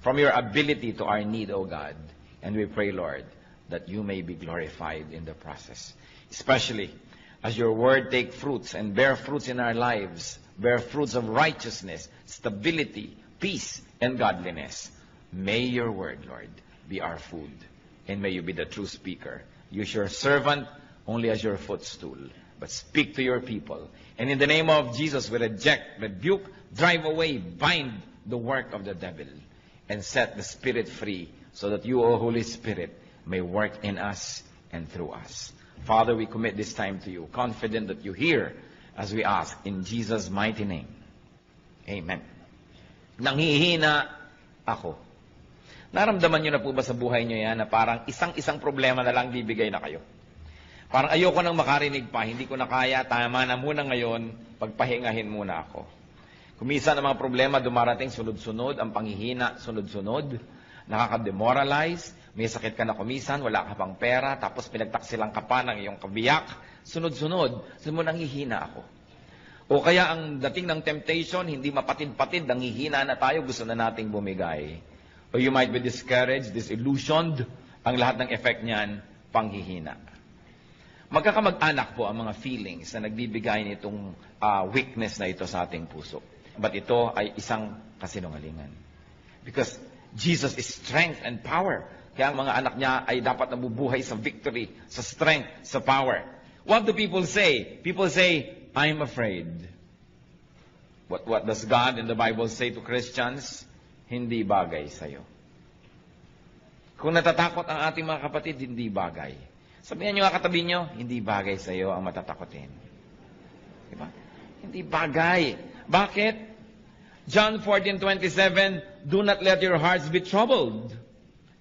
from your ability to our need, O God. And we pray, Lord, that you may be glorified in the process. Especially as your word take fruits and bear fruits in our lives, bear fruits of righteousness, stability, peace, and godliness. May your word, Lord, be our food. And may you be the true speaker. Use your servant only as your footstool. But speak to your people. And in the name of Jesus, we reject, rebuke, drive away, bind the work of the devil. And set the Spirit free so that you, O Holy Spirit, may work in us and through us. Father, we commit this time to you, confident that you hear as we ask in Jesus' mighty name. Amen. Nanghihina ako. Naramdaman nyo na po ba sa buhay nyo yan na parang isang problema na lang bibigay na kayo? Parang ayoko nang makarinig pa, hindi ko na kaya, tama na muna ngayon, pagpahingahin muna ako. Kumisa ng mga problema dumarating sunod-sunod, ang panghihina sunod-sunod, nakaka-demoralize, may sakit ka na kumisan, wala ka pang pera, tapos pinagtaksilang ka pa ng iyong kabiyak, sunod-sunod, mo nanghihina ako. O kaya ang dating ng temptation, hindi mapatid-patid, nanghihina na tayo, gusto na nating bumigay. Or you might be discouraged, disillusioned, ang lahat ng effect niyan, panghihina. Magkakamag-anak po ang mga feelings na nagbibigay nitong weakness na ito sa ating puso. But ito ay isang kasinungalingan. Because Jesus is strength and power. Kaya ang mga anak niya ay dapat nabubuhay sa victory, sa strength, sa power. What do people say? People say, I'm afraid. What does God in the Bible say to Christians? Hindi bagay sa'yo. Kung natatakot ang ating mga kapatid, hindi bagay. Sabihan nyo nga katabi nyo, hindi bagay sa'yo ang matatakotin. Diba? Hindi bagay. Bakit? John 14:27, do not let your hearts be troubled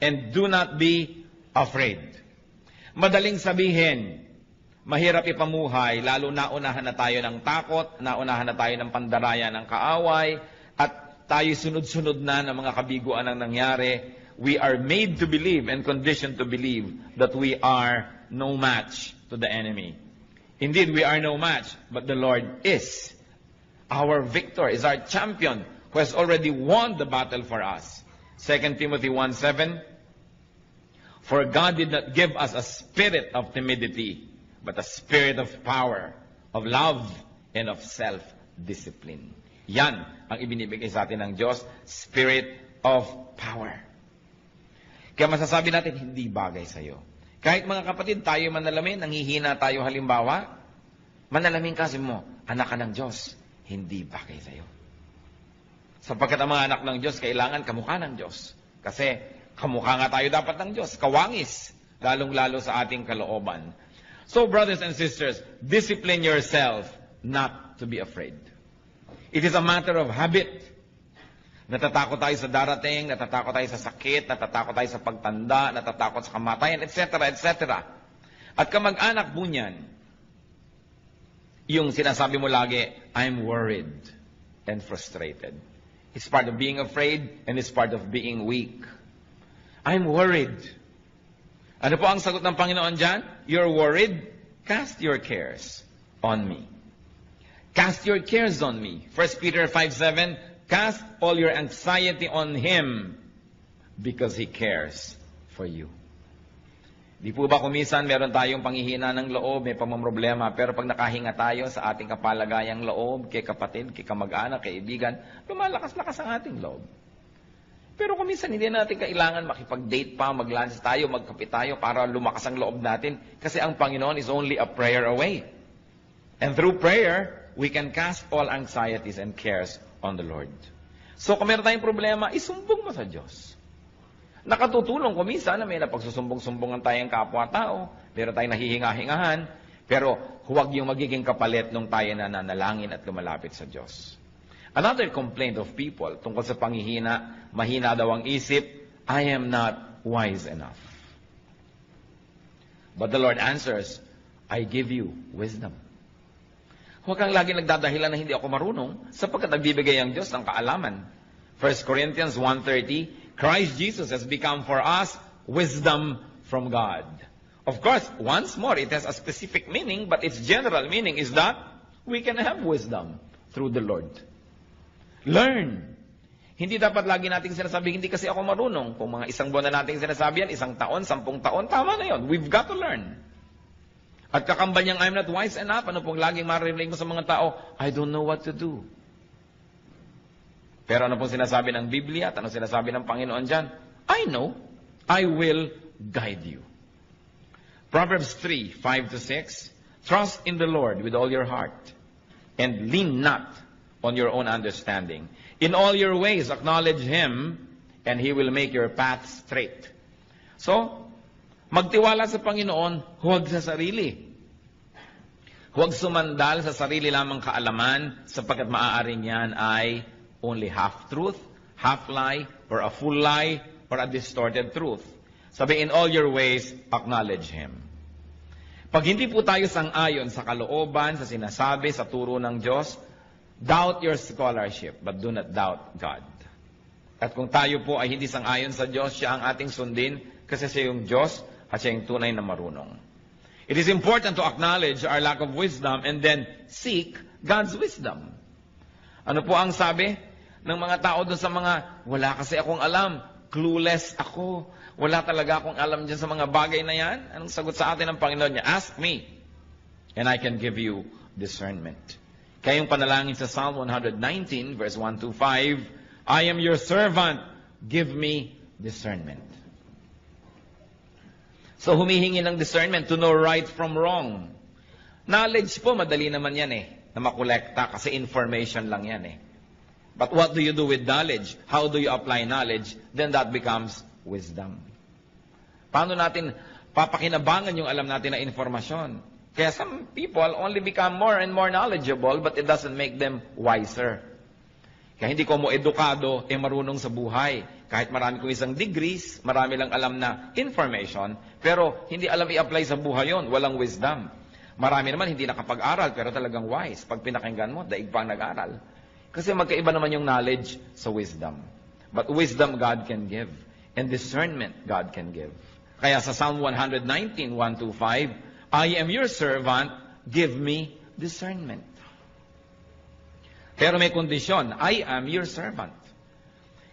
and do not be afraid. Madaling sabihin, mahirap ipamuhay, lalo naunahan na tayo ng takot, naunahan na tayo ng pandaraya ng kaaway, at tayo sunod-sunod na ng mga kabiguan ang nangyari. We are made to believe and conditioned to believe that we are no match to the enemy. Indeed, we are no match, but the Lord is. Our victor is our champion who has already won the battle for us. 2 Timothy 1:7, for God did not give us a spirit of timidity, but a spirit of power, of love, and of self-discipline. Yan ang ibinibigay sa atin ng Diyos, spirit of power. Kaya masasabi natin, hindi bagay sa'yo. Kahit mga kapatid, tayo manalamin, nanghihina tayo halimbawa, manalamin kasi mo, anak ka ng Diyos, hindi bagay sa'yo. Sapagkat ang mga anak ng Diyos, kailangan kamukha ng Diyos. Kasi kamukha nga tayo dapat ng Diyos, kawangis, lalong-lalo sa ating kalooban. So, brothers and sisters, discipline yourself not to be afraid. It is a matter of habit. Natatakot tayo sa darating, natatakot tayo sa sakit, natatakot tayo sa pagtanda, natatakot sa kamatayan, etc., etc. At kamag-anak po niyan, yung sinasabi mo lagi, I'm worried and frustrated. It's part of being afraid and it's part of being weak. I'm worried. Ano po ang sagot ng Panginoon dyan? You're worried? Cast your cares on me. Cast your cares on me. 1 Peter 5:7, cast all your anxiety on Him because He cares for you. Di po ba kumisan meron tayong panghihina ng loob, may pamamroblema, pero pag nakahinga tayo sa ating kapalagayang loob, kay kapatid, kay kamag-anak, kay ibigan, lumalakas-lakas ang ating loob. Pero kuminsan hindi natin kailangan makipag-date pa, mag-lunch tayo, magkape tayo para lumakas ang loob natin. Kasi ang Panginoon is only a prayer away. And through prayer, we can cast all anxieties and cares on the Lord. So kung meron tayong problema, isumbong mo sa Diyos. Nakatutulong kuminsan na may napagsusumbong-sumbongan tayong kapwa-tao, meron tayong nahihinga-hingahan, pero huwag yung magiging kapalit nung tayo na nanalangin at lumalapit sa Diyos. Another complaint of people tungkol sa panghihina, mahina daw ang isip, I am not wise enough. But the Lord answers, I give you wisdom. Huwag kang lagi nagdadahilan na hindi ako marunong, sapagkat nagbibigay ang Diyos ng kaalaman. 1 Corinthians 1:30, Christ Jesus has become for us wisdom from God. Of course, once more, it has a specific meaning, but its general meaning is that we can have wisdom through the Lord. Learn. Hindi dapat lagi nating sinasabi, hindi kasi ako marunong. Kung mga isang buwan na nating sinasabi yan, 1 taon, 10 taon, tama na yon. We've got to learn. At kakambal niyang, I'm not wise enough. Ano pong laging maririnig mo sa mga tao? I don't know what to do. Pero ano pong sinasabi ng Biblia at ano sinasabi ng Panginoon dyan? I know. I will guide you. Proverbs 3, 5-6. Trust in the Lord with all your heart and lean not on your own understanding. In all your ways acknowledge Him and He will make your path straight. So, magtiwala sa Panginoon, huwag sa sarili. Huwag sumandal sa sarili lamang kaalaman sapagkat maaaring yan ay only half-truth, half-lie, or a full lie, or a distorted truth. Sabi, in all your ways, acknowledge Him. Pag hindi po tayo sang-ayon sa kalooban, sa sinasabi, sa turo ng Diyos, doubt your scholarship, but do not doubt God. At kung tayo po ay hindi sang-ayon sa Diyos, siya ang ating sundin kasi siya yung Diyos at siya yung tunay na marunong. It is important to acknowledge our lack of wisdom and then seek God's wisdom. Ano po ang sabi ng mga tao doon sa mga, wala kasi akong alam, clueless ako, wala talaga akong alam dyan sa mga bagay na yan? Anong sagot sa atin ng Panginoon niya? Ask me, and I can give you discernment. Kaya yung panalangin sa Psalm 119, verse 1-5, I am your servant, give me discernment. So humihingi ng discernment to know right from wrong. Knowledge po, madali naman yan na makolekta kasi information lang yan But what do you do with knowledge? How do you apply knowledge? Then that becomes wisdom. Paano natin papakinabangan yung alam natin na informasyon? Kaya some people only become more and more knowledgeable but it doesn't make them wiser. Kaya hindi ko mo edukado, marunong sa buhay. Kahit marami kong isang degrees, marami lang alam na information, pero hindi alam i-apply sa buhay yon, walang wisdom. Marami naman hindi nakapag-aral, pero talagang wise. Pag pinakinggan mo, daig pang nag-aral. Kasi magkaiba naman yung knowledge sa wisdom. But wisdom God can give. And discernment God can give. Kaya sa Psalm 119, 1-5, I am your servant, give me discernment. Pero may kondisyon, I am your servant.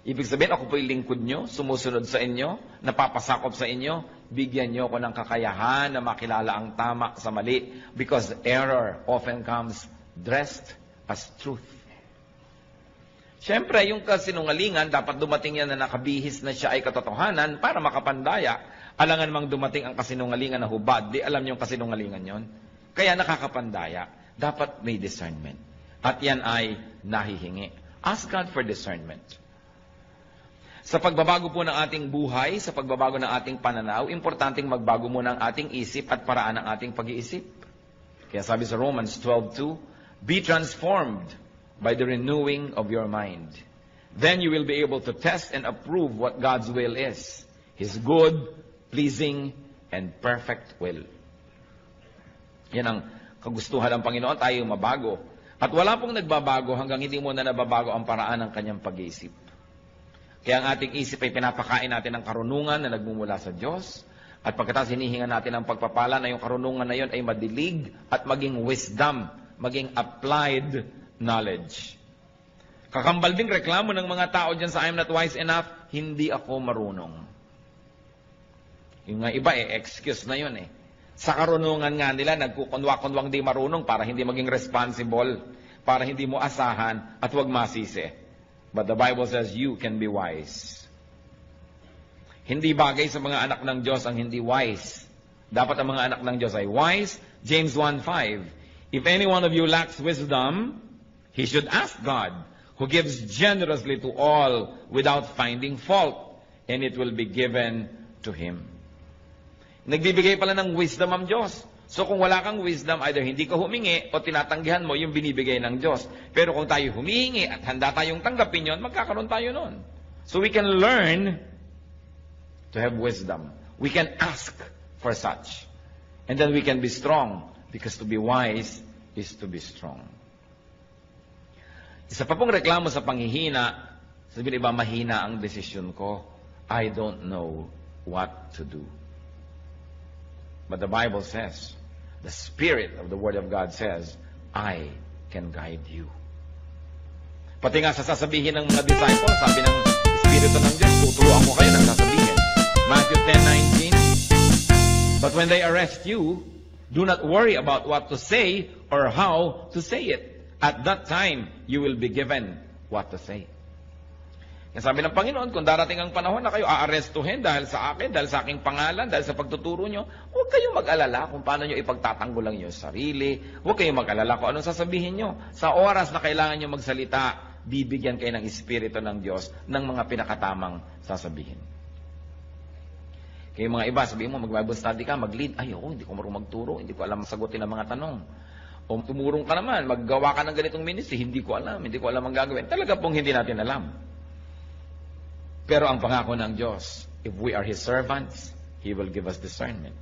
Ibig sabihin, ako po yung lingkod nyo, sumusunod sa inyo, napapasakop sa inyo, bigyan nyo ko ng kakayahan na makilala ang tama sa mali because error often comes dressed as truth. Siyempre, yung kasinungalingan, dapat dumating yan na nakabihis na siya ay katotohanan para makapandaya. Alangan mang dumating ang kasinungalingan na hubad, di alam yung kasinungalingan yon. Kaya nakakapandaya. Dapat may discernment. At yan ay nahihingi. Ask God for discernment. Sa pagbabago po ng ating buhay, sa pagbabago ng ating pananaw, importanteng magbago muna ang ating isip at paraan ng ating pag-iisip. Kaya sabi sa Romans 12:2, be transformed by the renewing of your mind. Then you will be able to test and approve what God's will is. His good, pleasing, and perfect will. Yan ang kagustuhan ng Panginoon, tayo mabago. At wala pong nagbabago hanggang hindi mo na nababago ang paraan ng kanyang pag-iisip. Kaya ang ating isip ay pinapakain natin ng karunungan na nagmumula sa Diyos. At pagkatapos hinihingan natin ang pagpapala na yung karunungan na yun ay madilig at maging wisdom, maging applied knowledge. Kakambal ding reklamo ng mga tao dyan sa I'm not wise enough, hindi ako marunong. Yung nga iba excuse na yun Sa karunungan nga nila, nagkukunwa-kunwang di marunong para hindi maging responsible, para hindi mo asahan at huwag masisi. But the Bible says you can be wise. Hindi bagay sa mga anak ng Diyos ang hindi wise. Dapat ang mga anak ng Diyos ay wise. James 1:5, if any one of you lacks wisdom, he should ask God, who gives generously to all without finding fault, and it will be given to him. Nagbibigay pala ng wisdom ang Diyos. So kung wala kang wisdom, either hindi ka humingi o tinatanggihan mo yung binibigay ng Diyos. Pero kung tayo humihingi at handa tayong tanggapin yon, magkakaroon tayo nun. So we can learn to have wisdom. We can ask for such. And then we can be strong. Because to be wise is to be strong. Isa pa pong reklamo sa panghihina, sabihin iba, mahina ang desisyon ko. I don't know what to do. But the Bible says, the Spirit of the Word of God says, I can guide you. Pati nga sa sasabihin ng mga disciples, sabi ng Espiritu ng Diyos, tuturuan ko kayo ng sasabihin. Matthew 10:19. But when they arrest you, do not worry about what to say or how to say it. At that time, you will be given what to say. Kaya sabi ng Panginoon, kung darating ang panahon na kayo aarestuhin dahil sa akin, dahil sa aking pangalan, dahil sa pagtuturo nyo, huwag kayong mag-alala kung paano nyo ipagtatanggol ang inyong sarili. Huwag kayong mag-alala kung anong sasabihin nyo. Sa oras na kailangan nyo magsalita, bibigyan kayo ng Espiritu ng Diyos ng mga pinakatamang sasabihin. Kaya mga iba, sabihin mo, mag-Bible study ka, mag-lead. Ay, hindi ko marunong magturo, hindi ko alam sagutin ang mga tanong. O tumurong ka naman, maggawa ka ng ganitong ministry, hindi ko alam ang gagawin. Talaga pong hindi natin alam. Pero ang pangako ng Diyos, if we are His servants, He will give us discernment.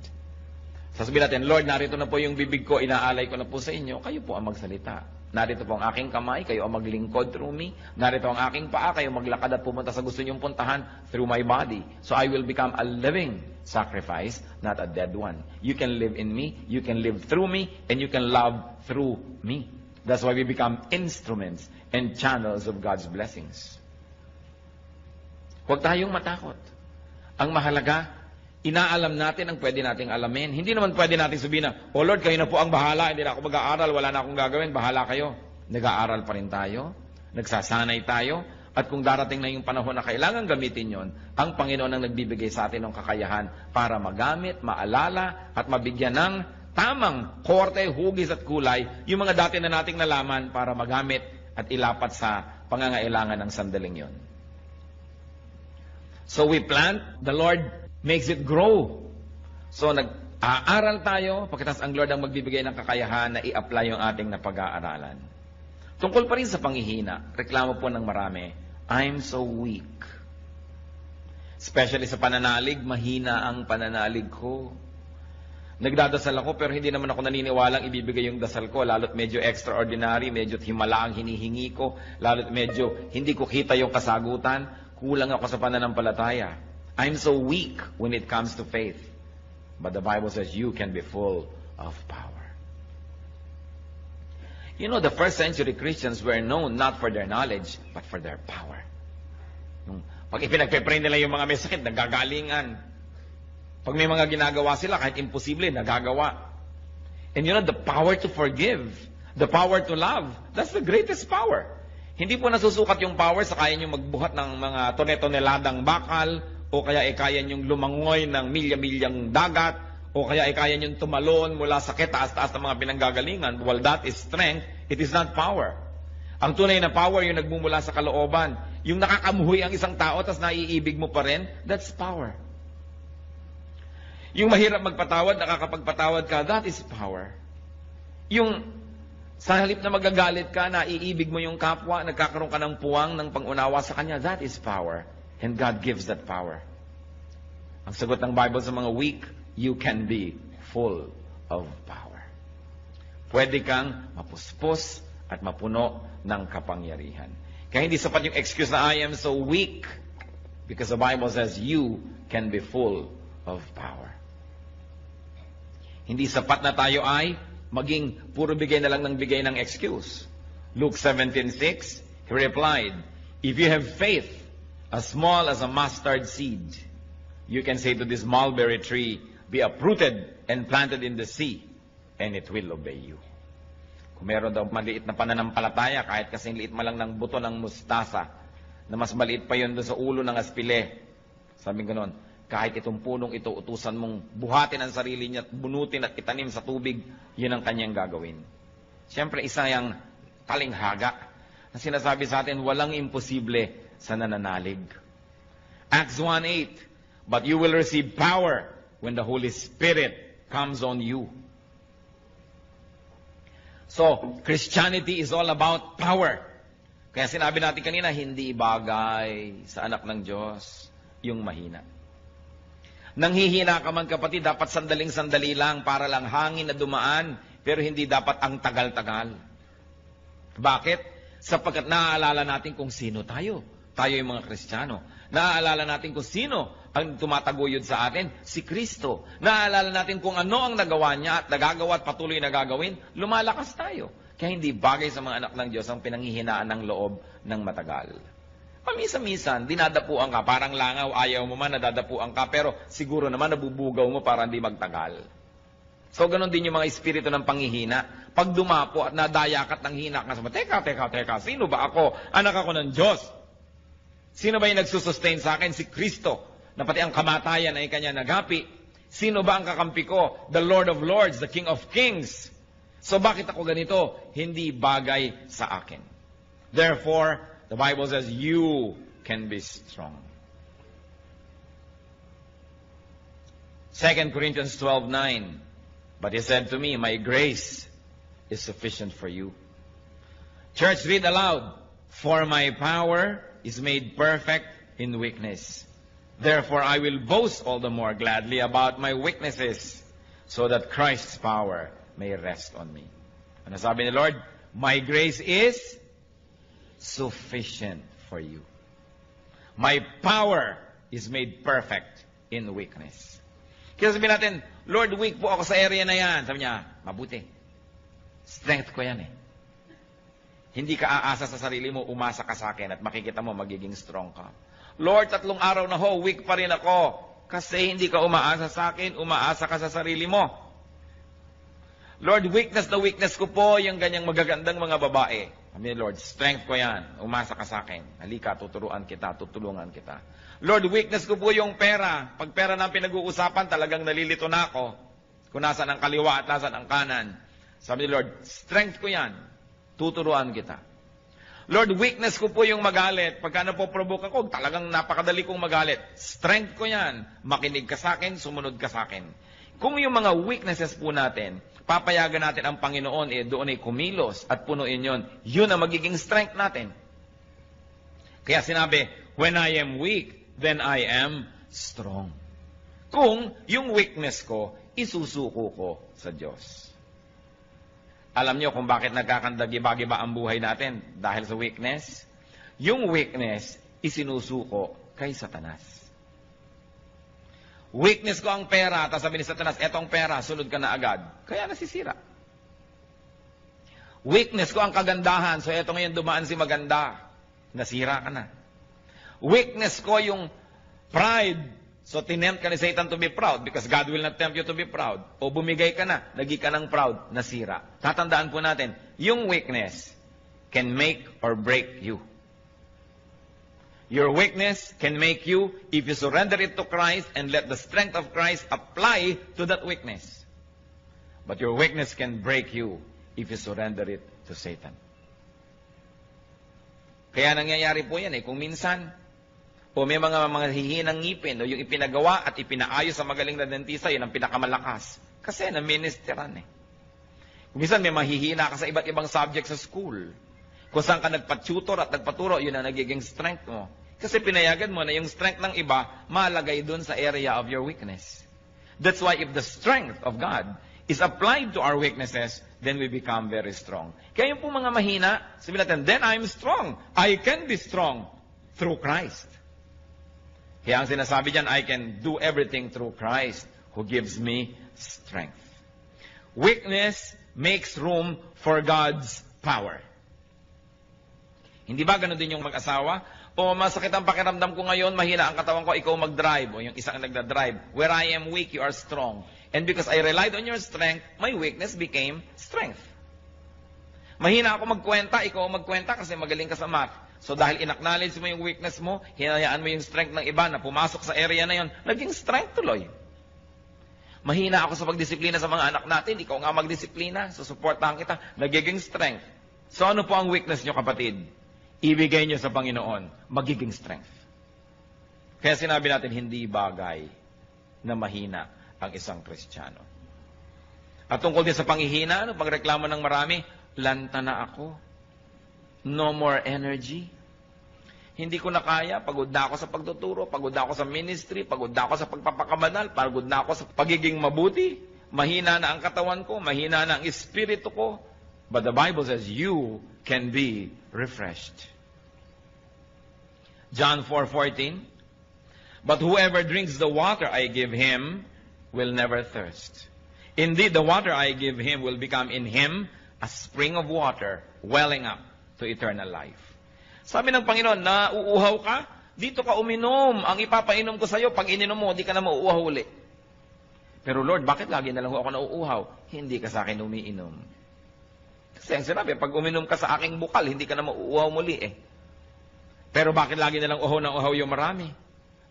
Sasabihin natin, Lord, narito na po yung bibig ko, inaalay ko na po sa inyo, kayo po ang magsalita. Narito po ang aking kamay, kayo ang maglingkod through me. Narito ang aking paa, kayo maglakad at pumunta sa gusto niyong puntahan through my body. So I will become a living sacrifice, not a dead one. You can live in me, you can live through me, and you can love through me. That's why we become instruments and channels of God's blessings. Huwag tayong matakot. Ang mahalaga, inaalam natin ang pwede nating alamin. Hindi naman pwede natin sabihin na, oh Lord, kayo na po ang bahala, hindi na ako mag-aaral, wala na akong gagawin, bahala kayo. Nag-aaral pa rin tayo, nagsasanay tayo, at kung darating na yung panahon na kailangan gamitin yon, ang Panginoon ang nagbibigay sa atin ng kakayahan para magamit, maalala, at mabigyan ng tamang korte, hugis at kulay, yung mga dati na nating nalaman para magamit at ilapat sa pangangailangan ng sandaling yon. So we plant, the Lord makes it grow. So nag-aaral tayo, pagkatapos ang Lord ang magbibigay ng kakayahan na i-apply yung ating napag-aaralan. Tungkol pa rin sa panghihina, reklamo po ng marami, I'm so weak. Especially sa pananalig, mahina ang pananalig ko. Nagdadasal ako pero hindi naman ako naniniwalang ibibigay yung dasal ko, lalo't medyo extraordinary, medyo himala ang hinihingi ko, lalo't medyo hindi ko kita yung kasagutan, kulang ako sa pananampalataya. I'm so weak when it comes to faith. But the Bible says you can be full of power. You know, the first century Christians were known not for their knowledge, but for their power. Pag ipinagpe-pray nila yung mga may sakit, nagagalingan. Pag may mga ginagawa sila, kahit imposible, nagagawa. And you know, the power to forgive, the power to love, that's the greatest power. Hindi po nasusukat yung power sa kaya nyo magbuhat ng mga tone-toneladang bakal, o kaya kaya nyong lumangoy ng milya-milyang dagat, o kaya kaya nyong tumalon mula sa taas-taas ng mga pinanggagalingan. Well, that is strength. It is not power. Ang tunay na power, yung nagmumula sa kalooban. Yung nakakamuhoy ang isang tao, tas naiibig mo pa rin, that's power. Yung mahirap magpatawad, nakakapagpatawad ka, that is power. Yung sa halip na magagalit ka, naiibig mo yung kapwa, nagkakaroon ka ng puwang ng pangunawa sa kanya, that is power. And God gives that power. Ang sagot ng Bible sa mga weak, you can be full of power. Pwede kang mapuspos at mapuno ng kapangyarihan. Kaya hindi sapat yung excuse na I am so weak, because the Bible says you can be full of power. Hindi sapat na tayo ay maging puro bigay na lang ng bigay ng excuse. Luke 17:6, He replied, if you have faith as small as a mustard seed, you can say to this mulberry tree, be uprooted and planted in the sea, and it will obey you. Kung meron daw maliit na pananampalataya, kahit kasing liit man lang ng buto ng mustasa, na mas maliit pa yun doon sa ulo ng aspile, sabi ko noon, kahit itong punong ito, utusan mong buhatin ang sarili niya at bunutin at itanim sa tubig, yun ang kanyang gagawin. Siyempre, isa yung talinghaga na sinasabi sa atin, walang imposible sa nananalig. Acts 1:8, but you will receive power when the Holy Spirit comes on you. So, Christianity is all about power. Kaya sinabi natin kanina, hindi bagay sa anak ng Diyos yung mahina. Nanghihina ka man kapatid, dapat sandaling-sandali lang para lang hangin na dumaan, pero hindi dapat ang tagal-tagal. Bakit? Sapagkat naaalala natin kung sino tayo. Tayo yung mga Kristiyano. Naaalala natin kung sino ang tumataguyod sa atin, si Kristo. Naaalala natin kung ano ang nagawa niya at nagagawa at patuloy na gagawin, lumalakas tayo. Kaya hindi bagay sa mga anak ng Diyos ang pinanghihinaan ng loob ng matagal. Paminsan-minsan, dinadapuan ka, parang langaw, ayaw mo man, nadadapuan ka, pero siguro naman nabubugaw mo para hindi magtagal. So, ganun din yung mga espiritu ng panghihina. Pag dumapo at nadayakat ng hina ka, teka, sino ba ako? Anak ako ng Diyos. Sino ba yung nagsusustain sa akin? Si Kristo, na pati ang kamatayan ay kanya nagapi. Sino ba ang kakampi ko? The Lord of Lords, the King of Kings. So bakit ako ganito? Hindi bagay sa akin. Therefore, the Bible says, you can be strong. 2 Corinthians 12:9. But he said to me, my grace is sufficient for you. Church, read aloud. For my power is made perfect in weakness. Therefore, I will boast all the more gladly about my weaknesses, so that Christ's power may rest on me. Ano sabi ni Lord? My grace is sufficient for you. My power is made perfect in weakness. Kaya sabihin natin, Lord, weak po ako sa area na yan. Sabi niya, mabuti. Strength ko yan eh. Hindi ka aasa sa sarili mo, umasa ka sa akin at makikita mo magiging strong ka. Lord, 3 araw na ho, weak pa rin ako. Kasi hindi ka umaasa sa akin, umaasa ka sa sarili mo. Lord, weakness na weakness ko po yung ganyang magagandang mga babae. Sabi Lord, strength ko yan. Umasa ka sa akin. Halika, tuturuan kita, tutulungan kita. Lord, weakness ko po yung pera. Pag pera na pinag-uusapan, talagang nalilito na ako. Kung nasan ang kaliwa at nasan ang kanan. Sabi ni Lord, strength ko yan. Tuturuan kita. Lord, weakness ko po yung magalit. Pagka napoprovoke ako, talagang napakadali kong magalit. Strength ko yan. Makinig ka sa akin, sumunod ka sa akin. Kung yung mga weaknesses po natin, papayagan natin ang Panginoon, doon ay kumilos at punuin yun. Yun ang magiging strength natin. Kaya sinabi, when I am weak, then I am strong. Kung yung weakness ko, isusuko ko sa Diyos. Alam niyo kung bakit nagkakandagi-giba ang buhay natin? Dahil sa weakness. Yung weakness, isinusuko kay Satanas. Weakness ko ang pera, tapos sabi ni Satanas, etong pera, sunod ka na agad. Kaya nasisira. Weakness ko ang kagandahan, so eto ngayon dumaan si maganda. Nasira ka na. Weakness ko yung pride, so tinempt ka ni Satan to be proud because God will not tempt you to be proud. O bumigay ka na, naging ka ng proud, nasira. Tatandaan po natin, yung weakness can make or break you. Your weakness can make you, if you surrender it to Christ and let the strength of Christ apply to that weakness. But your weakness can break you if you surrender it to Satan. Kaya nangyayari po yan kung minsan, o may mga hihinang ngipin, o yung ipinagawa at ipinaayos sa magaling na dentista, yun ang pinakamalakas. Kasi na-ministeran Kung minsan may mahihina ka sa iba't ibang subject sa school. Kung saan ka nagpa-tutor at nagpaturo, yun ang nagiging strength mo. Kasi pinayagan mo na yung strength ng iba, malagay dun sa area of your weakness. That's why if the strength of God is applied to our weaknesses, then we become very strong. Kaya yung po mga mahina, sabihin natin, then I'm strong. I can be strong through Christ. Kaya ang sinasabi dyan, I can do everything through Christ who gives me strength. Weakness makes room for God's power. Hindi ba ganun din yung mag-asawa? O masakit ang pakiramdam ko ngayon, mahina ang katawan ko, ikaw mag-drive. O yung isang nagda-drive. Where I am weak, you are strong. And because I relied on your strength, my weakness became strength. Mahina ako magkwenta, ikaw magkwenta kasi magaling ka sa math. So dahil in-acknowledge mo yung weakness mo, hinayaan mo yung strength ng iba na pumasok sa area na yon, naging strength tuloy. Mahina ako sa pagdisiplina sa mga anak natin, ikaw nga magdisiplina, susuportahan kita, nagiging strength. So ano po ang weakness nyo, kapatid? Ibigay nyo sa Panginoon, magiging strength. Kaya sinabi natin, hindi bagay na mahina ang isang Kristiyano. At tungkol din sa panghihina, pagreklamo ng marami, lanta na ako. No more energy. Hindi ko na kaya, pagod na ako sa pagtuturo, pagod na ako sa ministry, pagod na ako sa pagpapakabanal, pagod na ako sa pagiging mabuti. Mahina na ang katawan ko, mahina na ang espiritu ko. But the Bible says, you can be refreshed. John 4:14. But whoever drinks the water I give him will never thirst. Indeed, the water I give him will become in him a spring of water welling up to eternal life. Sabi ng Panginoon, nauuhaw ka? Dito ka uminom. Ang ipapainom ko sa'yo, pag ininom mo, di ka na mauuhaw uli. Pero Lord, bakit lagi na lang ako nauuhaw? Hindi ka sa akin umiinom. Kasi ang sinabi, pag uminom ka sa aking bukal, hindi ka na mauuhaw muli eh. Pero bakit lagi na lang uhaw ng uhaw yung marami?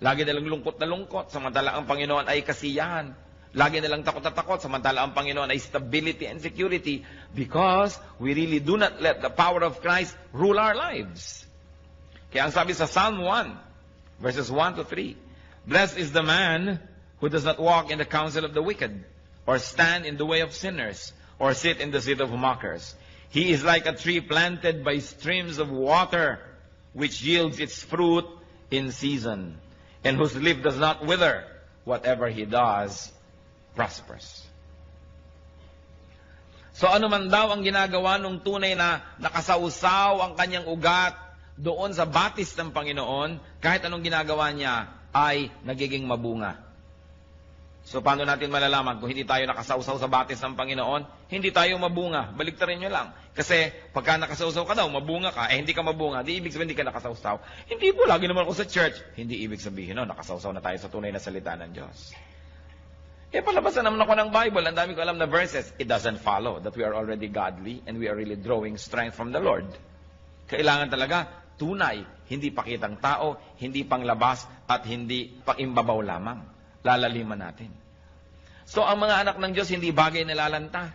Lagi na lang lungkot na lungkot, samantala ang Panginoon ay kasiyahan. Lagi na lang takot na takot, samantala ang Panginoon ay stability and security, because we really do not let the power of Christ rule our lives. Kaya ang sabi sa Psalm 1, verses 1 to 3, Blessed is the man who does not walk in the counsel of the wicked, or stand in the way of sinners, or sit in the seat of mockers. He is like a tree planted by streams of water, which yields its fruit in season, and whose leaf does not wither. Whatever he does prospers. So ano man daw ang ginagawa ng tunay na nakasausaw ang kanyang ugat doon sa batis ng Panginoon, kahit anong ginagawa niya ay nagiging mabunga. So paano natin malalaman kung hindi tayo nakasausaw sa batis ng Panginoon? Hindi tayo mabunga. Baliktarin nyo lang. Kasi pagka nakasausaw ka daw, mabunga ka, hindi ka mabunga, di ibig sabihin hindi ka nakasausaw. Hindi po, lagi naman ako sa church. Hindi ibig sabihin, no, nakasausaw na tayo sa tunay na salita ng Diyos. Palabasan naman ako ng Bible, ang dami ko alam na verses. It doesn't follow that we are already godly and we are really drawing strength from the Lord. Kailangan talaga tunay, hindi pakitang tao, hindi panglabas, at hindi pangimbabaw lamang. Lalaliman natin. So, ang mga anak ng Diyos, hindi bagay na lalanta.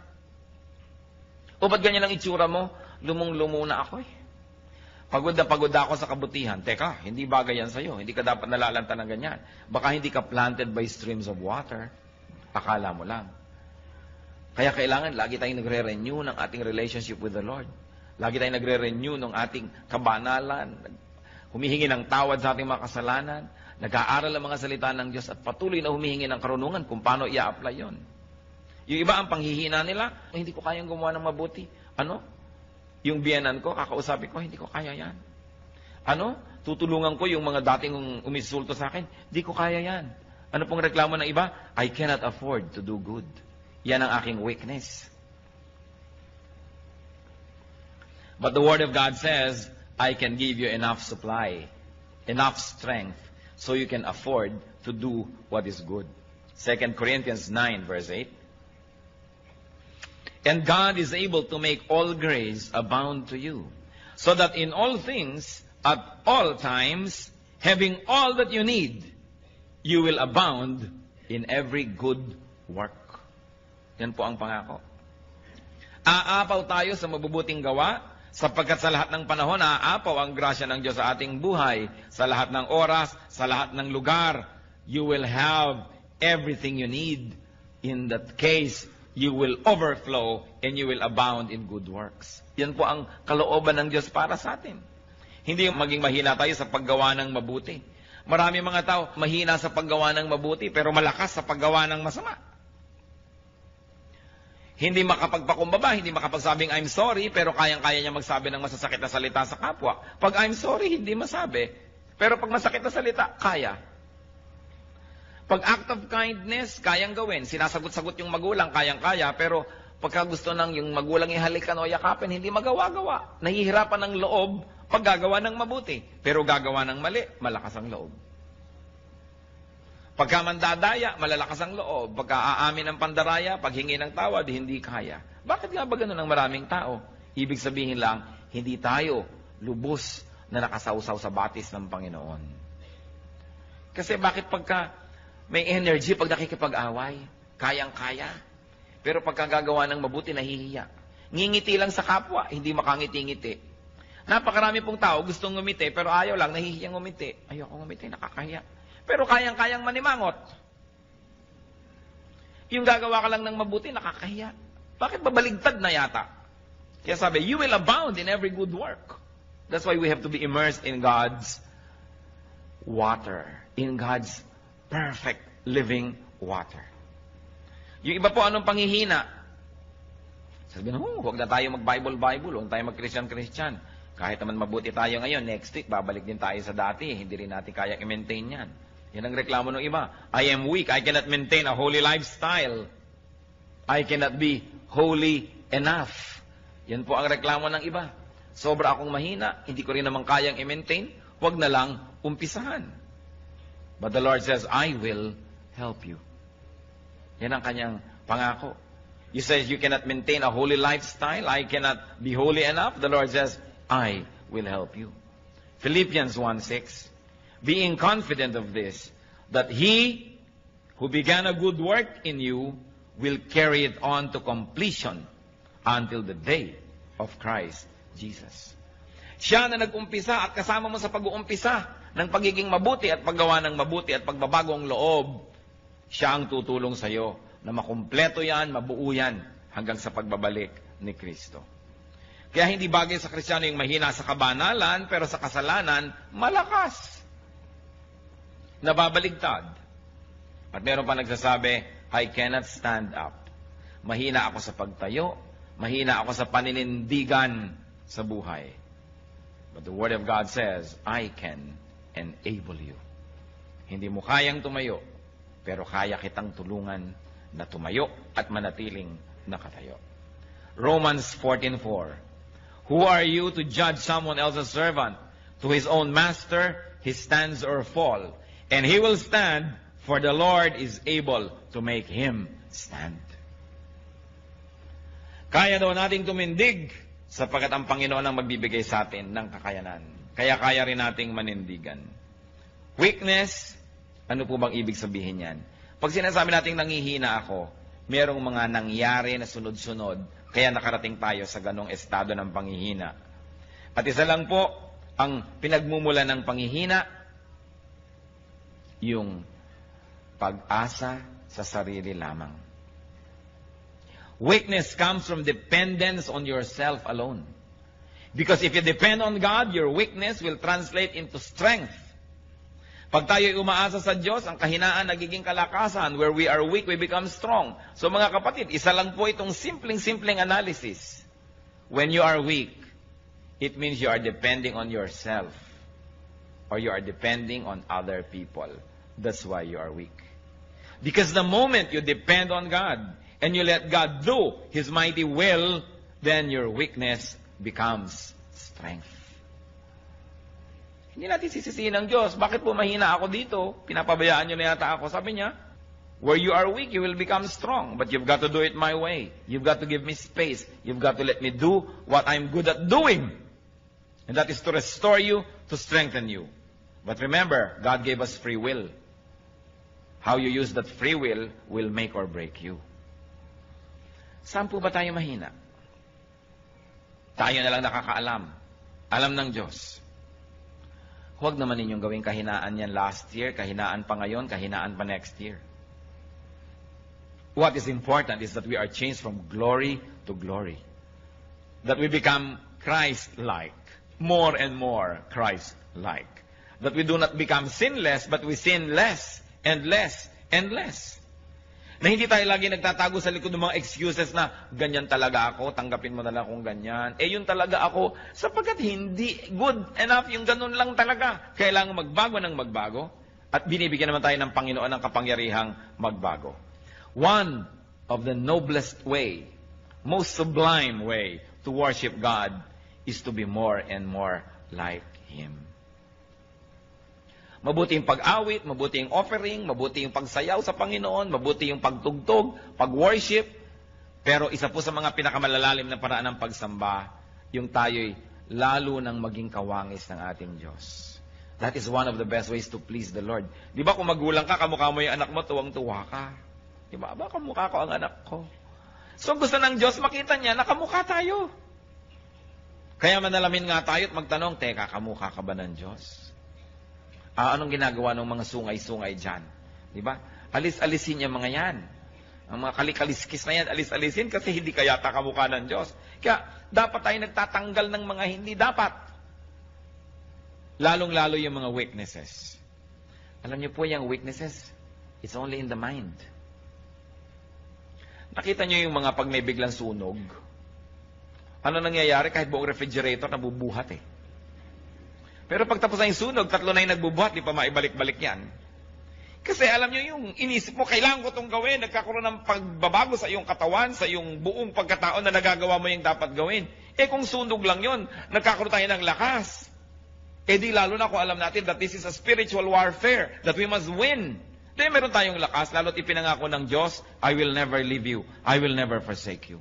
O ba't ganyan ang itsura mo? Lumong-lumo na ako eh. Pagod na pagod ako sa kabutihan. Teka, hindi bagay yan sa'yo. Hindi ka dapat nalalanta ng ganyan. Baka hindi ka planted by streams of water. Akala mo lang. Kaya kailangan lagi tayong nagre-renew ng ating relationship with the Lord. Lagi tayong nagre-renew ng ating kabanalan. Humihingi ng tawad sa ating mga kasalanan. Nag-aaral ang mga salita ng Diyos at patuloy na humihingi ng karunungan kung paano i-apply yon. Yung iba ang panghihina nila, hindi ko kayang gumawa ng mabuti. Ano? Yung biyenan ko, kakausapin ko, hindi ko kaya yan. Ano? Tutulungan ko yung mga dating umisulto sa akin, hindi ko kaya yan. Ano pong reklamo ng iba? I cannot afford to do good. Yan ang aking weakness. But the Word of God says, I can give you enough supply, enough strength, so you can afford to do what is good. 2 Corinthians 9, verse 8. And God is able to make all grace abound to you, so that in all things, at all times, having all that you need, you will abound in every good work. Yan po ang pangako. Aapaw tayo sa mabubuting gawa, sapagkat sa lahat ng panahon, aapaw ang grasya ng Diyos sa ating buhay. Sa lahat ng oras, sa lahat ng lugar, you will have everything you need. In that case, you will overflow and you will abound in good works. Yan po ang kalooban ng Diyos para sa atin. Hindi maging mahina tayo sa paggawa ng mabuti. Marami mga tao mahina sa paggawa ng mabuti pero malakas sa paggawa ng masama. Hindi makapagpakumbaba, hindi makapagsabing I'm sorry, pero kayang-kaya niya magsabi ng masasakit na salita sa kapwa. Pag I'm sorry, hindi masabi. Pero pag masakit na salita, kaya. Pag act of kindness, kayang gawin. Sinasagot-sagot yung magulang, kayang-kaya. Pero pagka gusto ng yung magulang ihalikan o yakapin, hindi magawa-gawa. Nahihirapan ng loob pag gagawa ng mabuti. Pero gagawa ng mali, malakas ang loob. Pagka mandadaya, malalakas ang loob. Pagka aamin ng pandaraya, paghingi ng tawad, hindi kaya. Bakit nga ba ganun ang maraming tao? Ibig sabihin lang, hindi tayo lubos na nakasawsaw sa batis ng Panginoon. Kasi bakit pagka may energy, pag nakikipag-away, kayang-kaya. Pero pagka gagawa ng mabuti, nahihiya. Ngingiti lang sa kapwa, hindi makangiti-ngiti. Napakarami pong tao gustong ngumiti, pero ayaw lang, nahihiyang ngumiti. Ayoko ngumiti, nakakahiya. Pero kayang-kayang manimangot. Yung gagawa ka lang ng mabuti, nakakahiya. Bakit babaligtad na yata? Kaya sabi, you will abound in every good work. That's why we have to be immersed in God's water. In God's perfect living water. Yung iba po, anong panghihina? Sabi na, huwag na tayo mag-Bible, huwag tayo mag-Christian. Kahit naman mabuti tayo ngayon, next week, babalik din tayo sa dati. Hindi rin natin kaya i-maintain yan. Yan ang reklamo ng iba. I am weak. I cannot maintain a holy lifestyle. I cannot be holy enough. Yan po ang reklamo ng iba. Sobra akong mahina, hindi ko rin naman kayang i-maintain, huwag na lang umpisahan. But the Lord says, I will help you. Yan ang kanyang pangako. You say you cannot maintain a holy lifestyle, I cannot be holy enough. The Lord says, I will help you. Philippians 1:6, being confident of this, that He who began a good work in you will carry it on to completion until the day of Christ Jesus. Siya na nag-umpisa at kasama mo sa pag-uumpisa ng pagiging mabuti at paggawa ng mabuti at pagbabagong loob, siya ang tutulong sa iyo na makumpleto yan, mabuo yan hanggang sa pagbabalik ni Kristo. Kaya hindi bagay sa Kristiyano yung mahina sa kabanalan, pero sa kasalanan, malakas. Nababaligtad. At meron pa nagsasabi, I cannot stand up. Mahina ako sa pagtayo, mahina ako sa paninindigan sa buhay. But the Word of God says, I can enable you. Hindi mo kayang tumayo, pero kaya kitang tulungan na tumayo at manatiling nakatayo. Romans 14:4. Who are you to judge someone else's servant? To his own master, he stands or fall. And he will stand, for the Lord is able to make him stand. Kaya daw nating tumindig, sapagkat ang Panginoon ang magbibigay sa atin ng kakayanan. Kaya kaya rin nating manindigan. Weakness, ano po bang ibig sabihin yan? Pag sinasabi nating nangihina ako, merong mga nangyari na sunod-sunod, kaya nakarating tayo sa ganong estado ng panghihina. At isa lang po, ang pinagmumula ng panghihina, yung pag-asa sa sarili lamang. Weakness comes from dependence on yourself alone. Because if you depend on God, your weakness will translate into strength. Pag tayo'y umaasa sa Diyos, ang kahinaan nagiging kalakasan. Where we are weak, we become strong. So mga kapatid, isa lang po itong simpleng analysis. When you are weak, it means you are depending on yourself. Or you are depending on other people. That's why you are weak. Because the moment you depend on God, and you let God do His mighty will, then your weakness becomes strength. Hindi natin sisisihin ng Diyos. Bakit po mahina ako dito? Pinapabayaan niyo na yata ako. Sabi niya, where you are weak, you will become strong. But you've got to do it my way. You've got to give me space. You've got to let me do what I'm good at doing. And that is to restore you, to strengthen you. But remember, God gave us free will. How you use that free will make or break you. Saan po ba tayo mahina? Tayo na lang nakakaalam. Alam ng Diyos. Huwag naman ninyong gawing kahinaan yan last year, kahinaan pa ngayon, kahinaan pa next year. What is important is that we are changed from glory to glory. That we become Christ-like. More and more Christ-like. That we do not become sinless, but we sin less and less and less. Na hindi tayo lagi nagtatago sa likod ng mga excuses na ganyan talaga ako, tanggapin mo na lang kung ganyan. Yun talaga ako, sapagkat hindi good enough yung ganun lang talaga. Kailangan magbago ng magbago at binibigyan naman tayo ng Panginoon ng kapangyarihang magbago. One of the noblest way, most sublime way to worship God is to be more and more like Him. Mabuti yung pag-awit, mabuti yung offering, mabuti yung pagsayaw sa Panginoon, mabuti yung pagtugtog, pag-worship. Pero isa po sa mga pinakamalalalim na paraan ng pagsamba, yung tayo'y lalo nang maging kawangis ng ating Diyos. That is one of the best ways to please the Lord. Di ba kung magulang ka, kamukha mo yung anak mo, tuwang-tuwa ka. Di ba? Kamukha ko ang anak ko. So gusto ng Diyos, makita niya na kamukha tayo. Kaya manalamin nga tayo at magtanong, teka, kamukha ka ba ng Diyos? Anong ginagawa ng mga sungay-sungay dyan? Diba? Alis-alisin niya mga yan. Ang mga kalikaliskis na yan, alis-alisin kasi hindi kaya kamukha ng Diyos. Kaya dapat tayo nagtatanggal ng mga hindi dapat. Lalong-lalo yung mga weaknesses. Alam niyo po yung weaknesses, it's only in the mind. Nakita niyo yung mga pag may biglang sunog? Ano nangyayari kahit buong refrigerator nabubuhat Pero pag tapos na yung sunog, 3 na yung nagbubuhat, di pa maibalik-balik yan. Kasi alam nyo, yung inisip mo, kailangan ko itong gawin, nagkakaroon ng pagbabago sa iyong katawan, sa iyong buong pagkatao na nagagawa mo yung dapat gawin. Kung sunog lang yun, nagkakaroon tayo ng lakas. Di lalo na kung alam natin that this is a spiritual warfare, that we must win. Meron tayong lakas, lalo't ipinangako ng Diyos, I will never leave you, I will never forsake you.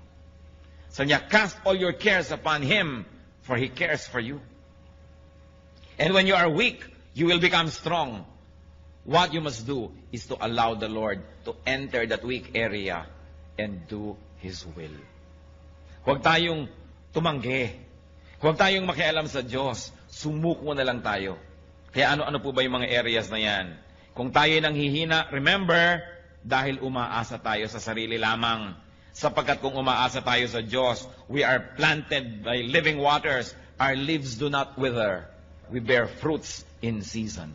So niya, cast all your cares upon Him, for He cares for you. And when you are weak, you will become strong. What you must do is to allow the Lord to enter that weak area and do His will. Huwag tayong tumanggi. Huwag tayong makialam sa Diyos. Sumuko na lang tayo. Kaya ano-ano po ba yung mga areas na yan? Kung tayo nang hihina, remember, dahil umaasa tayo sa sarili lamang. Sapagkat kung umaasa tayo sa Diyos, we are planted by living waters. Our leaves do not wither. We bear fruits in season.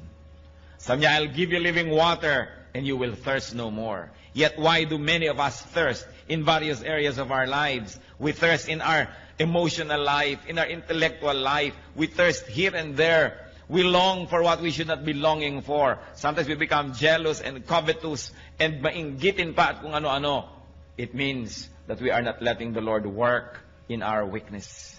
Sabi niya, I'll give you living water and you will thirst no more. Yet why do many of us thirst in various areas of our lives? We thirst in our emotional life, in our intellectual life. We thirst here and there. We long for what we should not be longing for. Sometimes we become jealous and covetous and mainggitin pa at kung ano-ano. It means that we are not letting the Lord work in our weakness.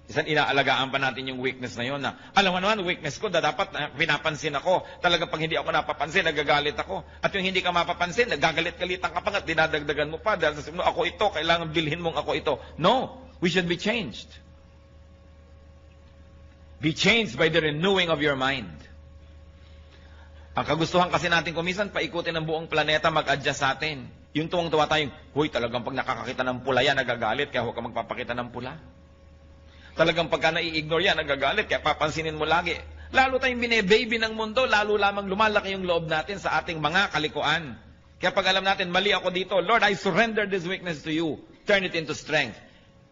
Isang inaalagaan pa natin yung weakness na yun na, alam mo naman, weakness ko, dapat pinapansin ako. Talagang pag hindi ako napapansin, nagagalit ako. At yung hindi ka mapapansin, nagagalit-galitan ka pa at dinadagdagan mo pa. Dahil sasabihin mo, ako ito, kailangan bilhin mong ako ito. No, we should be changed. Be changed by the renewing of your mind. Ang kagustuhan kasi natin kumisan, paikutin ang buong planeta, mag-adjust sa atin. Yung tuwang-tuwa tayong, huy, talagang pag nakakakita ng pula yan, nagagalit, kaya huwag ka magpapakita ng pula. Talagang pagka nai-ignore yan, nagagalit, kaya papansinin mo lagi. Lalo tayong bine-baby ng mundo, lalo lamang lumalaki yung loob natin sa ating mga kalikuan. Kaya pag alam natin, mali ako dito, Lord, I surrender this weakness to you. Turn it into strength.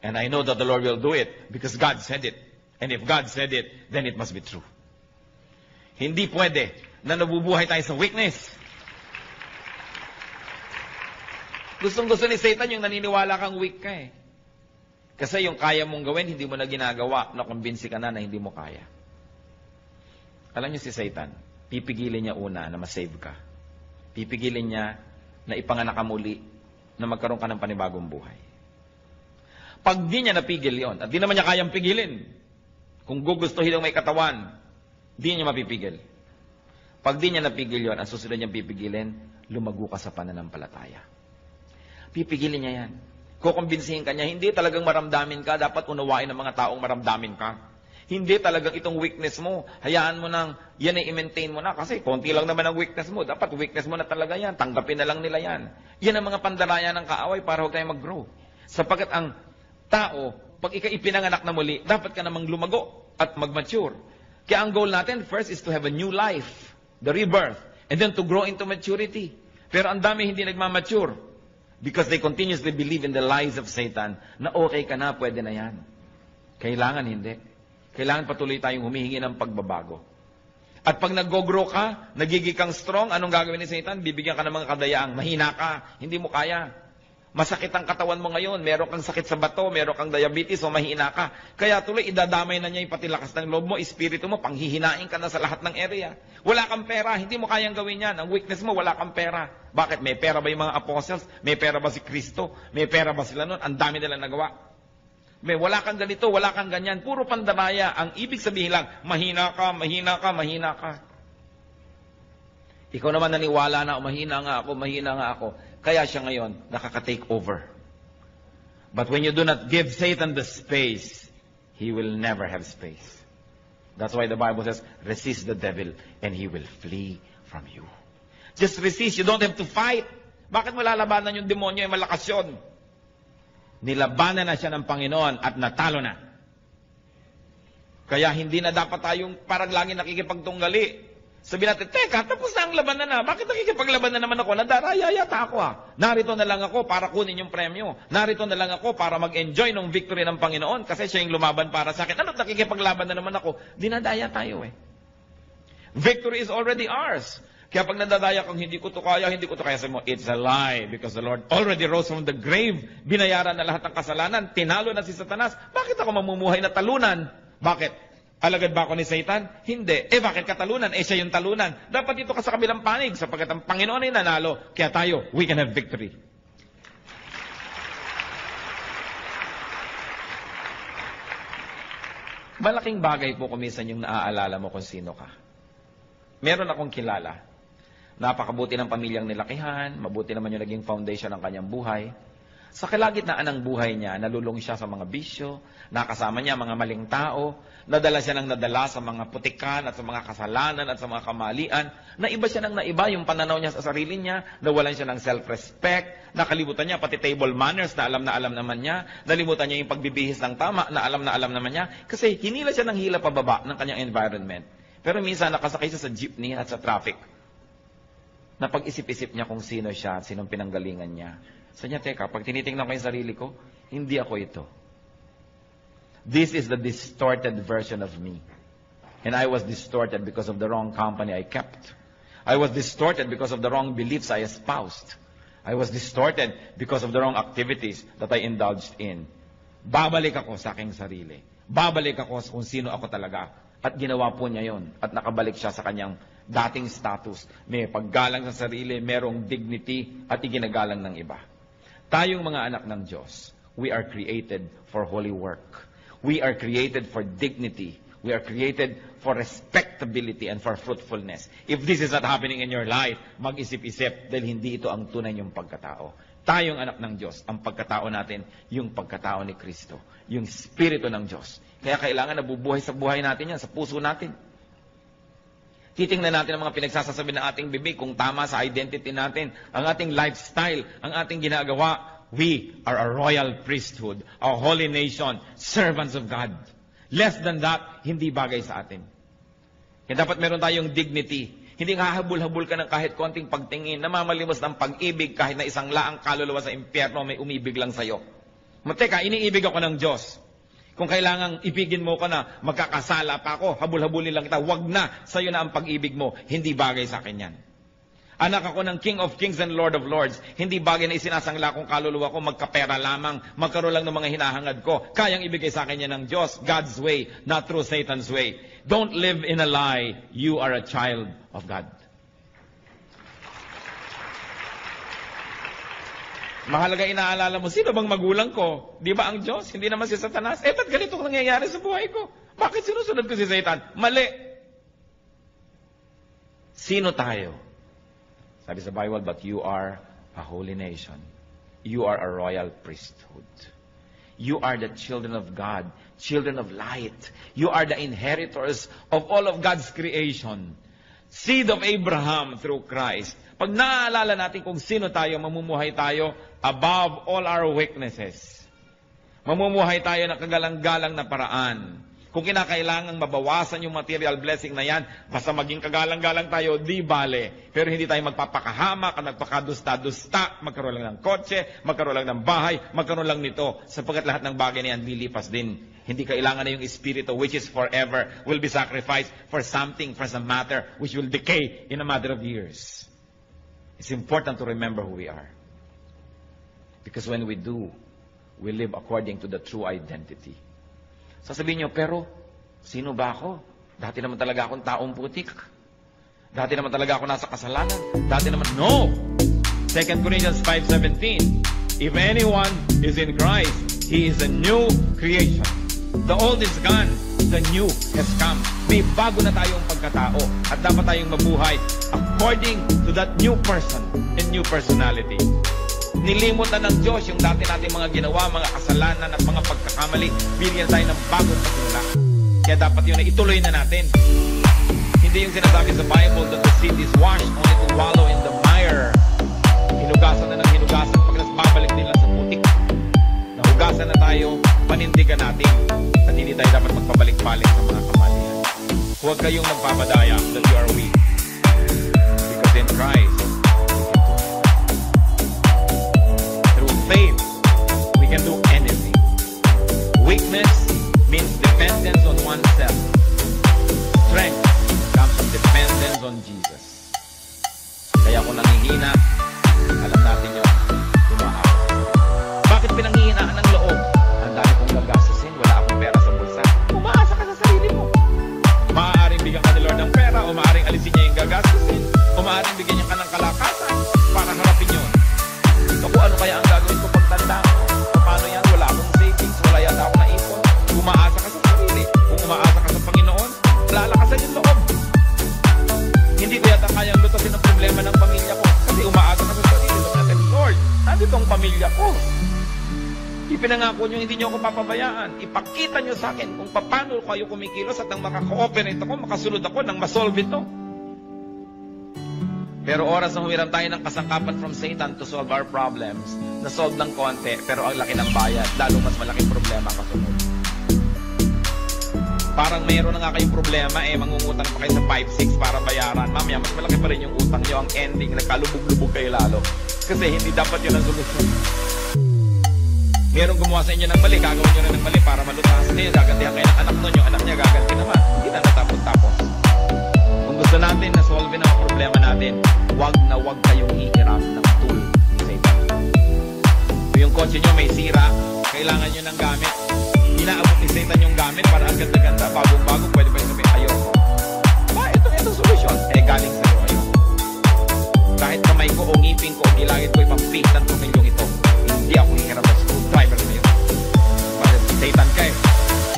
And I know that the Lord will do it because God said it. And if God said it, then it must be true. Hindi pwede na nabubuhay tayo sa weakness. Gustong-gusto ni Satan yung naniniwala kang weak ka eh. Kasi yung kaya mong gawin, hindi mo na ginagawa, nakumbinsi ka na hindi mo kaya. Alam niyo si Satan, pipigilin niya una na masave ka. Pipigilin niya na ipanganak ka muli, na magkaroon ka ng panibagong buhay. Pag di niya napigil yon, at di naman niya kayang pigilin, kung gugustuhin ng may katawan, di niya mapipigil. Pag di niya napigil yon, ang susunod niyang pipigilin, lumago ka sa pananampalataya. Pipigilin niya yan. Kukumbinsihin ka niya, hindi talagang maramdamin ka, dapat unawain ng mga taong maramdamin ka. Hindi talagang itong weakness mo, hayaan mo nang, yan ay i-maintain mo na, kasi konti lang naman ang weakness mo, dapat weakness mo na talaga yan, tanggapin na lang nila yan. Yan ang mga pandaraya ng kaaway para huwag tayong mag-grow. Sapagkat ang tao, pag ikaw ipinanganak na muli, dapat ka namang lumago at mag-mature. Kaya ang goal natin, first is to have a new life, the rebirth, and then to grow into maturity. Pero ang dami hindi nagmamature. Because they continuously believe in the lies of Satan na okay ka na, pwede na yan. Kailangan hindi. Kailangan patuloy tayong humihingi ng pagbabago. At pag nag-grow ka, nagiging kang strong, anong gagawin ni Satan? Bibigyan ka ng mga kadayaang, mahina ka, hindi mo kaya. Masakit ang katawan mo ngayon, meron kang sakit sa bato, meron kang diabetes o mahina ka. Kaya tuloy, idadamay na niya yung pati lakas ng loob mo, espiritu mo, panghihinain ka na sa lahat ng area. Wala kang pera, hindi mo kayang gawin yan. Ang weakness mo, wala kang pera. Bakit? May pera ba yung mga apostles? May pera ba si Kristo? May pera ba sila nun? Ang dami nila nagawa. May wala kang ganito, wala kang ganyan. Puro pandamaya. Ang ibig sabihin lang, mahina ka, mahina ka, mahina ka. Ikaw naman naniwala na, mahina nga ako. Kaya siya ngayon, nakaka-take over. But when you do not give Satan the space, he will never have space. That's why the Bible says, resist the devil and he will flee from you. Just resist. You don't have to fight. Bakit mo lalabanan yung demonyo? Malakas yun. Nilabanan na siya ng Panginoon at natalo na. Kaya hindi na dapat tayong parang lagi nakikipagtunggali. Sabi natin, teka, tapos na ang labanan na. Bakit nakikipaglabanan naman ako? Nadaraya yata ako ha. Narito na lang ako para kunin yung premyo. Narito na lang ako para mag-enjoy ng victory ng Panginoon kasi siya yung lumaban para sa akin. Ano't nakikipaglaban na naman ako? Dinadaya tayo eh. Victory is already ours. Kaya pag nadadaya kang hindi ko to kaya, sabi mo, it's a lie because the Lord already rose from the grave. Binayaran na lahat ng kasalanan. Tinalo na si Satanas. Bakit ako mamumuhay na talunan? Bakit? Alagad ba ako ni Satan? Hindi. Bakit ka talunan? Siya yung talunan. Dapat dito ka sa kabilang panig sapagkat ang Panginoon ay nanalo. Kaya tayo, we can have victory. Malaking bagay po kumisan yung naaalala mo kung sino ka. Meron akong kilala. Napakabuti ng pamilyang nilakihan, mabuti naman yung naging foundation ng kanyang buhay. Sa kalagitnaan ng buhay niya, nalulong siya sa mga bisyo, nakasama niya mga maling tao, nadala siya ng nadala sa mga putikan at sa mga kasalanan at sa mga kamalian, naiba siya ng naiba yung pananaw niya sa sarili niya, nawalan siya ng self-respect, nakalimutan niya pati table manners na alam naman niya, nalimutan niya yung pagbibihis ng tama na alam naman niya, kasi hinila siya ng hila pababa ng kanyang environment. Pero minsan nakasakay siya sa jeepney at sa traffic. Napag-isip-isip niya kung sino siya at sinong pinanggalingan niya. Sabi niya, teka, pag tinitingnan ko yung sarili ko, hindi ako ito. This is the distorted version of me. And I was distorted because of the wrong company I kept. I was distorted because of the wrong beliefs I espoused. I was distorted because of the wrong activities that I indulged in. Babalik ako sa aking sarili. Babalik ako kung sino ako talaga. At ginawa po niya yon. At nakabalik siya sa kanyang dating status. May paggalang sa sarili, merong dignity, at iginagalang ng iba. Tayong mga anak ng Diyos, we are created for holy work. We are created for dignity. We are created for respectability and for fruitfulness. If this is not happening in your life, mag-isip-isip dahil hindi ito ang tunay niyong pagkatao. Tayong anak ng Diyos, ang pagkatao natin, yung pagkatao ni Kristo. Yung Espiritu ng Diyos. Kaya kailangan nabubuhay sa buhay natin yan, sa puso natin. Titingnan natin ang mga pinagsasasabi ng ating bibig kung tama sa identity natin, ang ating lifestyle, ang ating ginagawa. We are a royal priesthood, a holy nation, servants of God. Less than that, hindi bagay sa atin. Kaya dapat meron tayong dignity. Hindi hahabol-habol ka ng kahit konting pagtingin, namamalimos ng pag-ibig kahit na isang laang kaluluwa sa impyerno may umibig lang sa'yo. Teka, iniibig ako ng Diyos. Kung kailangang ibigin mo ka na, magkakasala pa ako, habul-habulin lang kita, wag na, sa'yo na ang pag-ibig mo, hindi bagay sa akin yan. Anak ako ng King of Kings and Lord of Lords, hindi bagay na isinasangla kong kaluluwa ko, magkapera lamang, magkaroon lang ng mga hinahangad ko, kayang ibigay sa akin yan ng Diyos, God's way, not through Satan's way. Don't live in a lie, you are a child of God. Mahalaga inaalala mo, sino bang magulang ko? Di ba ang Diyos? Hindi naman si Satanas. Ba't ganito ang nangyayari sa buhay ko? Bakit sinusunod ko si Satan? Mali. Sino tayo? Sabi sa Bible, but you are a holy nation. You are a royal priesthood. You are the children of God, children of light. You are the inheritors of all of God's creation. Seed of Abraham through Christ. Pag naaalala natin kung sino tayo, mamumuhay tayo above all our weaknesses. Mamumuhay tayo na kagalang-galang na paraan. Kung kinakailangang mabawasan yung material blessing na yan, basta maging kagalang-galang tayo, di bale. Pero hindi tayo magpapakahamak, magpakadusta-dusta, magkaroon lang ng kotse, magkaroon lang ng bahay, magkaroon lang nito. Sapagkat lahat ng bagay na yan, lilipas din. Hindi kailangan na yung espiritu, which is forever, will be sacrificed for something, for some matter, which will decay in a matter of years. It's important to remember who we are. Because when we do, we live according to the true identity. Sasabihin nyo, pero sino ba ako? Dati naman talaga akong taong putik. Dati naman talaga ako nasa kasalanan. Dati naman, no! 2 Corinthians 5:17. If anyone is in Christ, he is a new creation. The old is gone, the new has come. May bago na tayong pagkatao at dapat tayong mabuhay according to that new person and new personality. Nilimutan ng Diyos yung dati nating mga ginawa, mga kasalanan at mga pagkakamali. Bigyan tayo ng bagong pasimula. Kaya dapat yun na ituloy na natin. Hindi yung sinasabi sa Bible that the seed is washed only to wallow in the mire. Hinugasan na ng hinugasan pag babalik din lang sa putik. Nahugasan na tayo, panindigan natin at hindi tayo dapat magpabalik-balik sa mga kamalian. Huwag kayong magpapadaya that you are weak. Because in Christ, faith, we can do anything. Weakness means dependence on oneself. Strength comes from dependence on Jesus. Kaya kung nangihina, alam natin yun, tumahaw. Bakit pinanghihinaan ng loob? Ang dami kong gagasasin, wala akong pera sa bulsa. Umaasa ka sa sarili mo. O maaaring bigyan niya ka ng kalakasan para harapin yun. So kung ano kaya ang gagawin ko pagtanda ko? Paano yan? Wala akong savings, wala yata akong naipon. Umaasa ka sa sarili. Kung umaasa ka sa Panginoon, lalakasan yung loob. Hindi ko yata kayang lutasin ang problema ng pamilya ko kasi umaasa ka sa sarili. Natin, Lord, nandito ang pamilya ko. Ipinangako nyo, hindi nyo ako papabayaan. Ipakita nyo sa akin kung paano kayo kumikilos at nang makaka-cooperate ako, makasunod ako nang masolve ito. Pero oras na humiram tayo ng kasangkapan from Satan to solve our problems, na-solve ng konti, pero ang laki ng bayad, lalo mas malaking problema ang kasunod. Parang mayroon na nga kayong problema, mangungutang pa kayo sa 5-6 para bayaran. Mamaya, mas malaki pa rin yung utang nyo. Ang ending, nagkalubog-lubog kayo lalo. Kasi hindi dapat yun ang solusyon. Merong gumawa sa inyo ng mali, gagawin nyo na ng mali para malutasan kayo. Gagantihan kayo ng anak nun, yung anak niya gaganti naman. Hindi na natapos-tapos. Kung gusto natin na solve na ang problema natin, wag na wag kayong hihiram ng tool ni Satan. Kung yung kotse nyo may sira, kailangan nyo ng gamit. Inaabot ni Satan yung gamit para ang ganda-ganda, bagong-bago, pwede pa rin sabihin, ayoko. Itong solusyon, galing sa'yo, ayoko. Kahit kamay ko o ngipin ko o gilagit ko ibang fit ng tumilyong ito, hindi ako hihiram ng screwdriver na yun. Para Satan ka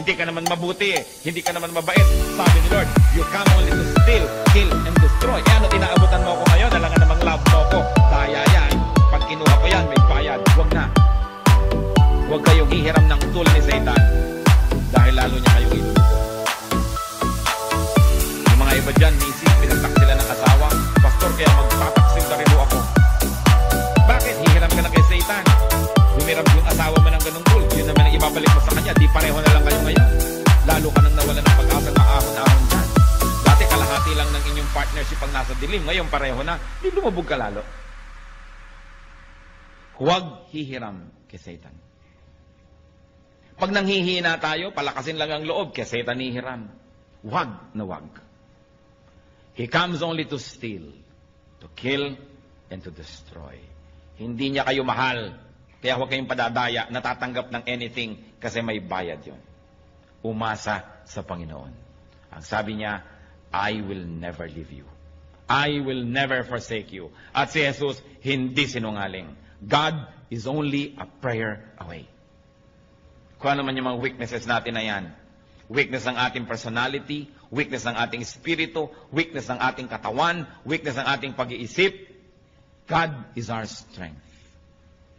Hindi ka naman mabuti Hindi ka naman mabait. Sabi ni Lord, you come only to steal, kill, and destroy. Ano tinaabutan mo ako ngayon? Alangan namang love mo ako. Daya yan. Pag kinuha ko yan, may bayad. Huwag na. Huwag kayong hihiram ng tool ni Satan. Dahil lalo niya kayong iluto. Yung mga iba dyan, misis, pinagtak sila ng asawa. Pastor, kaya magpataksil na rin ako. Bakit? Hihiram ka na kay Satan. Humiram yung asawa mo ng ganung tool. Yun naman ang ibabalik mo sa kanya. Di pareho na lang kayo ngayon. Lalo ka nang nawala ng pag-asang maahon-ahon dyan. Dati kalahati lang ng inyong partnership ang nasa dilim. Ngayon pareho na. Di lumubog ka lalo. Huwag hihiram kay Satan. Pag nanghihina tayo, palakasin lang ang loob kay Satan hihiram. Huwag na huwag. He comes only to steal, to kill, and to destroy. Hindi niya kayo mahal. Kaya huwag kayong padadaya, natatanggap ng anything kasi may bayad yun. Umasa sa Panginoon. Ang sabi niya, I will never leave you. I will never forsake you. At si Jesus, hindi sinungaling. God is only a prayer away. Kung ano man yung mga weaknesses natin na yan. Weakness ng ating personality, weakness ng ating espiritu, weakness ng ating katawan, weakness ng ating pag-iisip. God is our strength.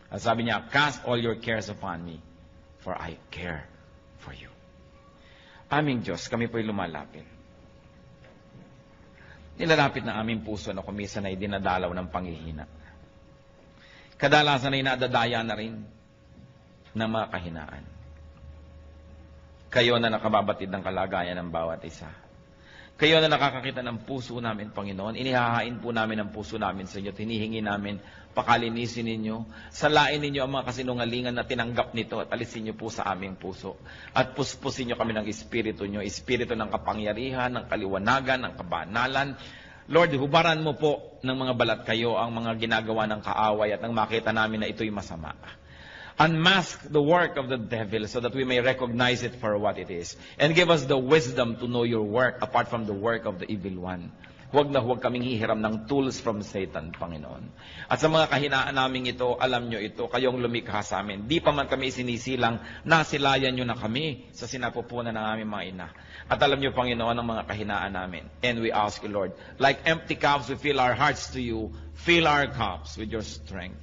At sabi niya, cast all your cares upon me, for I care for you. Aming Diyos, kami po'y lumalapit. Nilalapit na aming puso na kumisan ay dinadalaw ng panghihina. Kadalasan ay nadadaya na rin ng mga kahinaan. Kayo na nakababatid ng kalagayan ng bawat isa. Kayo na nakakakita ng puso namin, Panginoon. Inihahain po namin ang puso namin sa inyo. Hinihingi namin, pakalinisin ninyo. Salain ninyo ang mga kasinungalingan na tinanggap nito at alisin nyo po sa aming puso. At puspusin nyo kami ng espiritu nyo. Espiritu ng kapangyarihan, ng kaliwanagan, ng kabanalan. Lord, hubaran mo po ng mga balat kayo ang mga ginagawa ng kaaway at nang makita namin na ito'y masama. Unmask the work of the devil so that we may recognize it for what it is. And give us the wisdom to know your work apart from the work of the evil one. Huwag na huwag kaming hihiram ng tools from Satan, Panginoon. At sa mga kahinaan namin ito, alam nyo ito, kayong lumikha sa amin. Di pa man kami sinisilang, nasilayan nyo na kami sa sinapupunan ng aming mga ina. At alam nyo, Panginoon, ang mga kahinaan namin. And we ask you, Lord, like empty cups, we fill our hearts to you. Fill our cups with your strength.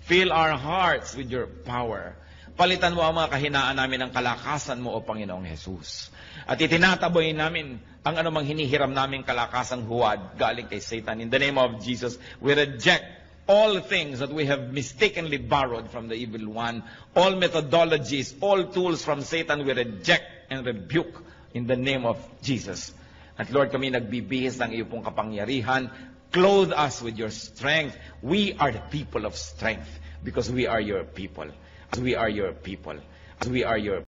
Fill our hearts with your power. Palitan mo ang mga kahinaan namin ng kalakasan mo, O Panginoong Jesus. At itinataboy namin ang anumang hinihiram naming kalakasang huwad galing kay Satan. In the name of Jesus, we reject all things that we have mistakenly borrowed from the evil one. All methodologies, all tools from Satan, we reject and rebuke in the name of Jesus. At Lord, kami nagbibihis ng iyong pong kapangyarihan. Clothe us with your strength. We are the people of strength because we are your people. As we are your people. As we are your